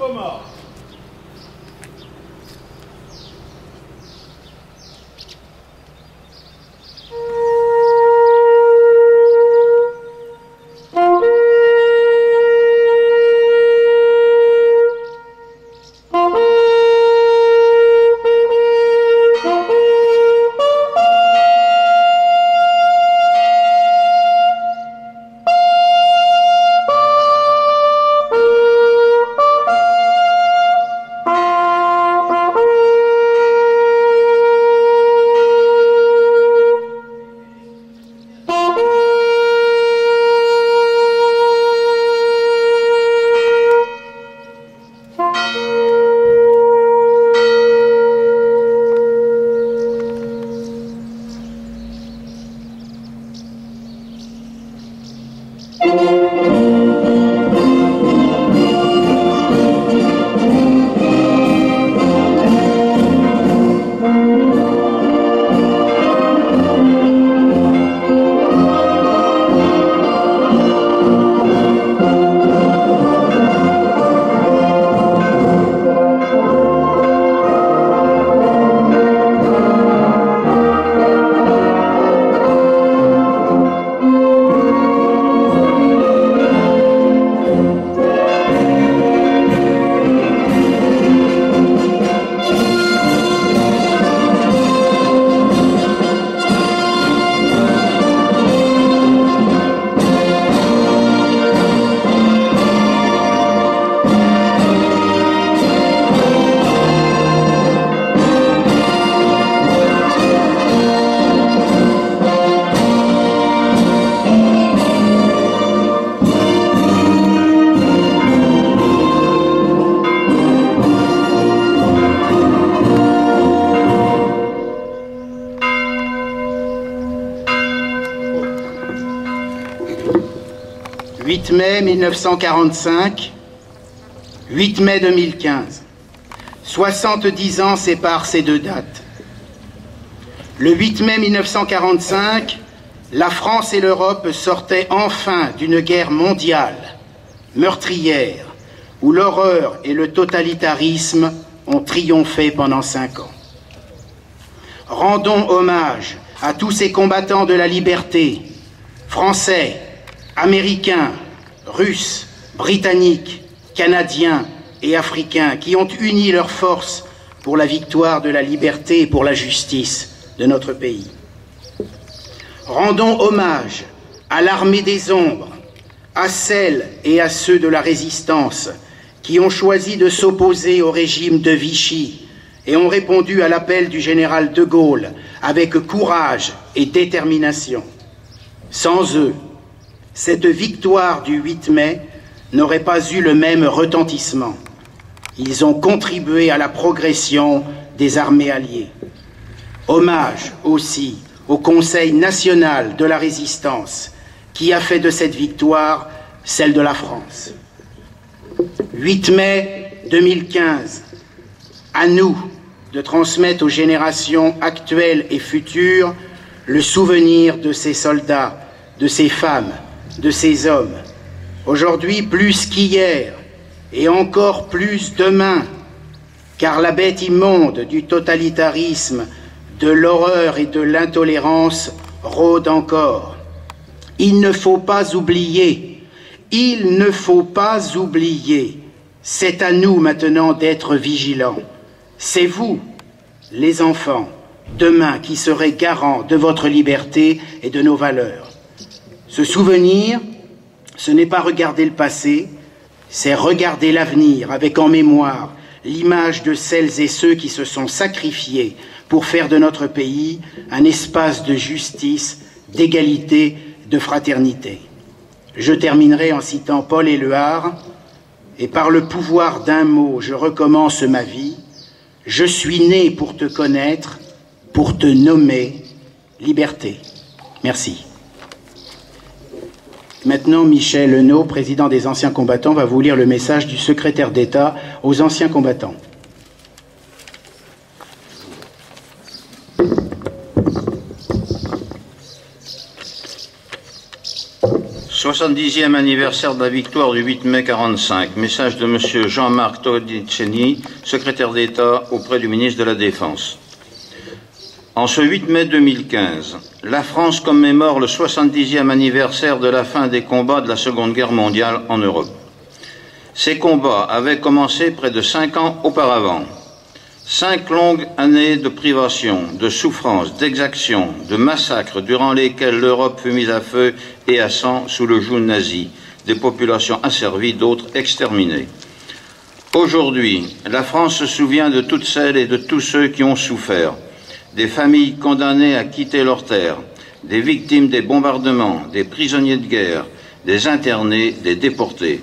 Comores. « 8 mai 1945, 8 mai 2015. 70 ans séparent ces deux dates. Le 8 mai 1945, la France et l'Europe sortaient enfin d'une guerre mondiale, meurtrière, où l'horreur et le totalitarisme ont triomphé pendant 5 ans. Rendons hommage à tous ces combattants de la liberté, français, américains, russes, britanniques, canadiens et africains qui ont uni leurs forces pour la victoire de la liberté et pour la justice de notre pays. Rendons hommage à l'armée des ombres, à celles et à ceux de la résistance qui ont choisi de s'opposer au régime de Vichy et ont répondu à l'appel du général de Gaulle avec courage et détermination. Sans eux, cette victoire du 8 mai n'aurait pas eu le même retentissement. Ils ont contribué à la progression des armées alliées. Hommage aussi au Conseil national de la résistance qui a fait de cette victoire celle de la France. 8 mai 2015, à nous de transmettre aux générations actuelles et futures le souvenir de ces soldats, de ces femmes, de ces hommes, aujourd'hui plus qu'hier et encore plus demain, car la bête immonde du totalitarisme, de l'horreur et de l'intolérance rôde encore. Il ne faut pas oublier, il ne faut pas oublier, c'est à nous maintenant d'être vigilants. C'est vous, les enfants, demain qui serez garants de votre liberté et de nos valeurs. Se souvenir, ce n'est pas regarder le passé, c'est regarder l'avenir avec en mémoire l'image de celles et ceux qui se sont sacrifiés pour faire de notre pays un espace de justice, d'égalité, de fraternité. Je terminerai en citant Paul Éluard, et par le pouvoir d'un mot, je recommence ma vie. Je suis né pour te connaître, pour te nommer liberté. Merci. Maintenant, Michel Hennaut, président des anciens combattants, va vous lire le message du secrétaire d'État aux anciens combattants. 70e anniversaire de la victoire du 8 mai 1945. Message de M. Jean-Marc Todeschini, secrétaire d'État auprès du ministre de la Défense. En ce 8 mai 2015, la France commémore le 70e anniversaire de la fin des combats de la Seconde Guerre mondiale en Europe. Ces combats avaient commencé près de 5 ans auparavant. 5 longues années de privation, de souffrance, d'exaction, de massacres durant lesquels l'Europe fut mise à feu et à sang sous le joug nazi, des populations asservies, d'autres exterminées. Aujourd'hui, la France se souvient de toutes celles et de tous ceux qui ont souffert, des familles condamnées à quitter leur terre, des victimes des bombardements, des prisonniers de guerre, des internés, des déportés.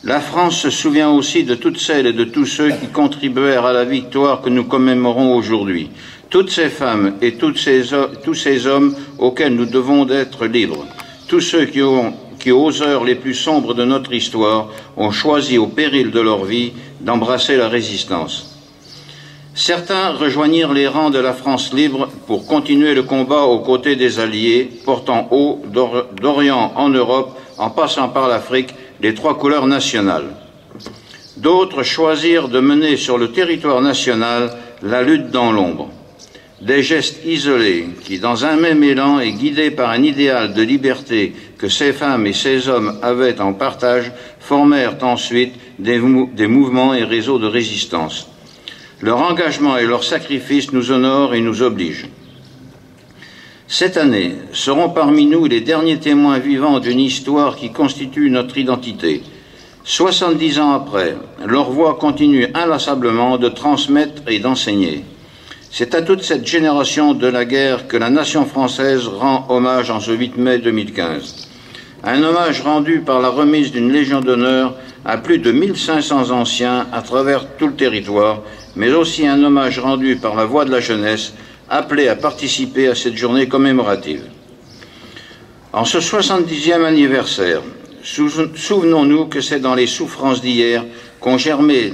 La France se souvient aussi de toutes celles et de tous ceux qui contribuèrent à la victoire que nous commémorons aujourd'hui, toutes ces femmes et tous ces hommes auxquels nous devons d'être libres, tous ceux qui, aux heures les plus sombres de notre histoire, ont choisi au péril de leur vie d'embrasser la résistance. Certains rejoignirent les rangs de la France libre pour continuer le combat aux côtés des Alliés, portant haut d'Orient en Europe, en passant par l'Afrique, les 3 couleurs nationales. D'autres choisirent de mener sur le territoire national la lutte dans l'ombre. Des gestes isolés qui, dans un même élan et guidés par un idéal de liberté que ces femmes et ces hommes avaient en partage, formèrent ensuite des mouvements et réseaux de résistance. Leur engagement et leur sacrifice nous honorent et nous obligent. Cette année seront parmi nous les derniers témoins vivants d'une histoire qui constitue notre identité. 70 ans après, leur voix continue inlassablement de transmettre et d'enseigner. C'est à toute cette génération de la guerre que la nation française rend hommage en ce 8 mai 2015. Un hommage rendu par la remise d'une Légion d'honneur à plus de 1500 anciens à travers tout le territoire, mais aussi un hommage rendu par la voix de la jeunesse, appelés à participer à cette journée commémorative. En ce 70e anniversaire, souvenons-nous que c'est dans les souffrances d'hier qu'ont germé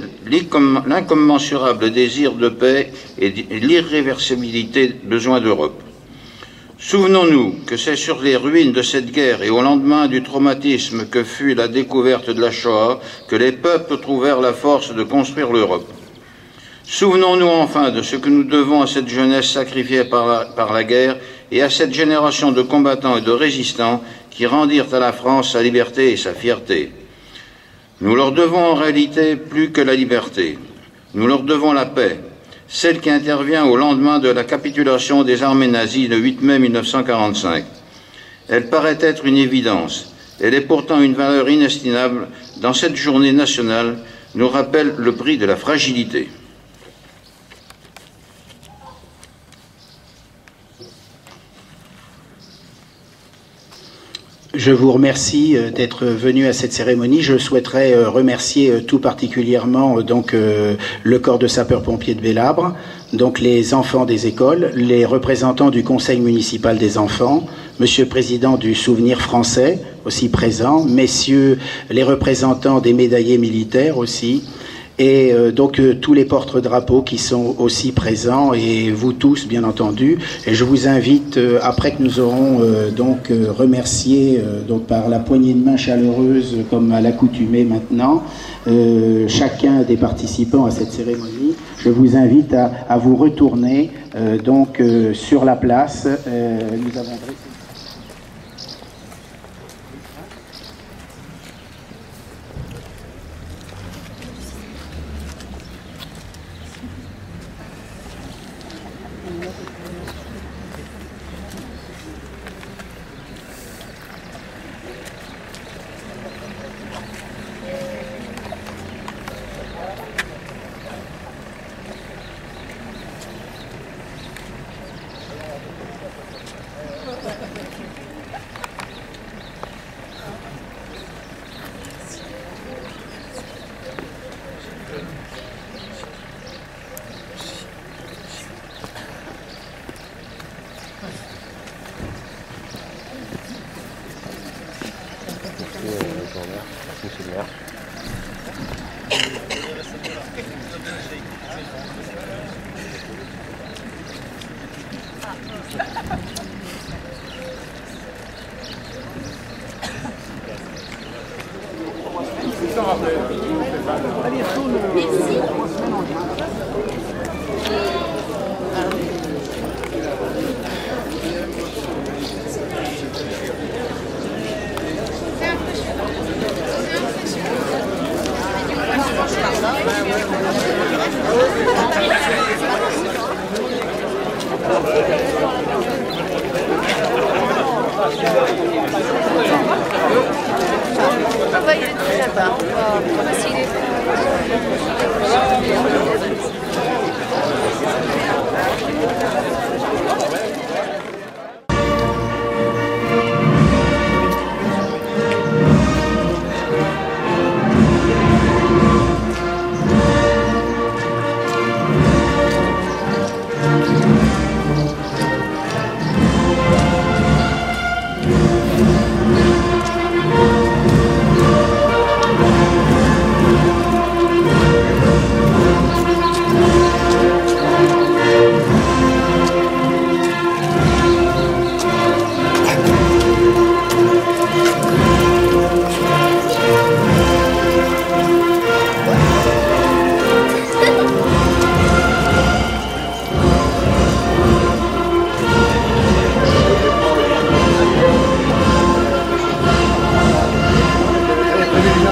l'incommensurable désir de paix et l'irréversibilité besoin d'Europe. Souvenons-nous que c'est sur les ruines de cette guerre et au lendemain du traumatisme que fut la découverte de la Shoah que les peuples trouvèrent la force de construire l'Europe. Souvenons-nous enfin de ce que nous devons à cette jeunesse sacrifiée par la guerre et à cette génération de combattants et de résistants qui rendirent à la France sa liberté et sa fierté. Nous leur devons en réalité plus que la liberté. Nous leur devons la paix, celle qui intervient au lendemain de la capitulation des armées nazies le 8 mai 1945. Elle paraît être une évidence. Elle est pourtant une valeur inestimable dans cette journée nationale, nous rappelle le prix de la fragilité. Je vous remercie d'être venu à cette cérémonie. Je souhaiterais remercier tout particulièrement le corps de sapeurs-pompiers de Bélabre, donc les enfants des écoles, les représentants du conseil municipal des enfants, monsieur le président du Souvenir français aussi présent, messieurs les représentants des médaillés militaires aussi, et tous les porte-drapeaux qui sont aussi présents, et vous tous bien entendu. Et je vous invite, après que nous aurons remercié par la poignée de main chaleureuse comme à l'accoutumée maintenant, chacun des participants à cette cérémonie, je vous invite à vous retourner sur la place. Nous avons dressé Monsieur le maire. Il est très là-bas. On va essayer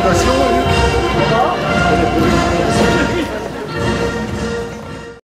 présentation